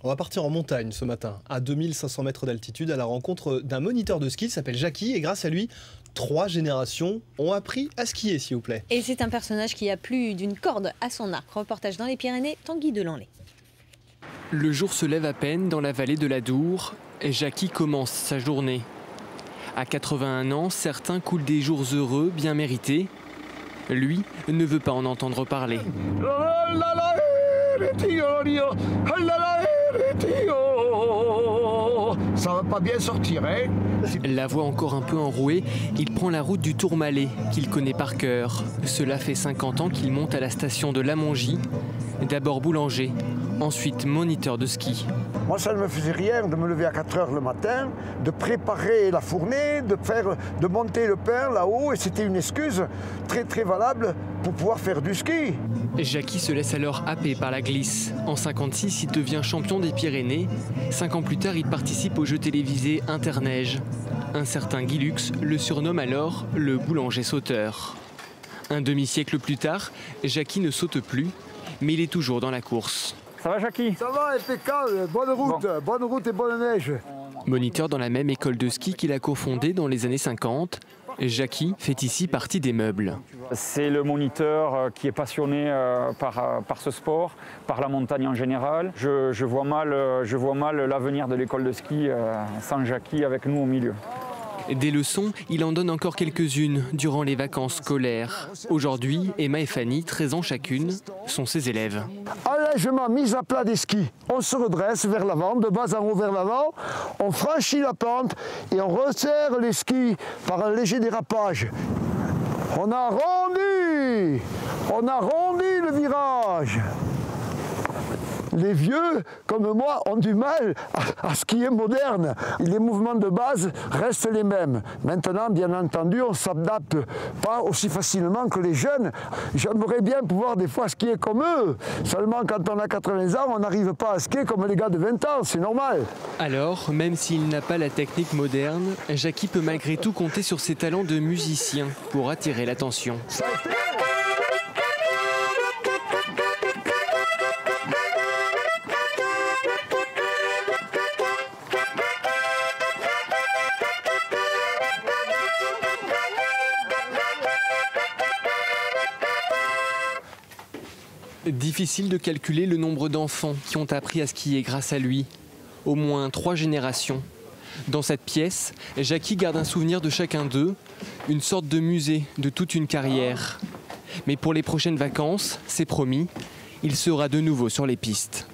On va partir en montagne ce matin, à 2500 mètres d'altitude, à la rencontre d'un moniteur de ski, il s'appelle Jackie, et grâce à lui, 3 générations ont appris à skier, s'il vous plaît. Et c'est un personnage qui a plus d'une corde à son arc. Reportage dans les Pyrénées, Tanguy Delanlay. Le jour se lève à peine dans la vallée de la Dour et Jackie commence sa journée. À 81 ans, certains coulent des jours heureux, bien mérités. Lui ne veut pas en entendre parler. Ça va pas bien sortir, hein? La voix encore un peu enrouée, il prend la route du Tourmalet, qu'il connaît par cœur. Cela fait 50 ans qu'il monte à la station de Lamongie. D'abord boulanger, ensuite moniteur de ski. Moi, ça ne me faisait rien de me lever à 4 h le matin, de préparer la fournée, de monter le pain là-haut, et c'était une excuse très très valable pour pouvoir faire du ski. Jackie se laisse alors happer par la glisse. En 56, il devient champion des Pyrénées. 5 ans plus tard, il participe au jeu télévisé Interneige. Un certain Guy Lux le surnomme alors le boulanger sauteur. Un demi-siècle plus tard, Jackie ne saute plus, mais il est toujours dans la course. Ça va, Jackie? Ça va, impeccable, bonne route et bonne neige. Moniteur dans la même école de ski qu'il a cofondée dans les années 50, Jackie fait ici partie des meubles. C'est le moniteur qui est passionné par ce sport, par la montagne en général. Je vois mal l'avenir de l'école de ski sans Jackie avec nous au milieu. Des leçons, il en donne encore quelques-unes durant les vacances scolaires. Aujourd'hui, Emma et Fanny, 13 ans chacune, sont ses élèves. Allègement, mise à plat des skis. On se redresse vers l'avant, de bas en haut vers l'avant. On franchit la pente et on resserre les skis par un léger dérapage. On a arrondi le virage. Les vieux, comme moi, ont du mal à skier moderne. Les mouvements de base restent les mêmes. Maintenant, bien entendu, on ne s'adapte pas aussi facilement que les jeunes. J'aimerais bien pouvoir des fois skier comme eux. Seulement, quand on a 80 ans, on n'arrive pas à skier comme les gars de 20 ans, c'est normal. Alors, même s'il n'a pas la technique moderne, Jackie peut malgré tout compter sur ses talents de musicien pour attirer l'attention. Difficile de calculer le nombre d'enfants qui ont appris à skier grâce à lui. Au moins 3 générations. Dans cette pièce, Jackie garde un souvenir de chacun d'eux, une sorte de musée de toute une carrière. Mais pour les prochaines vacances, c'est promis, il sera de nouveau sur les pistes.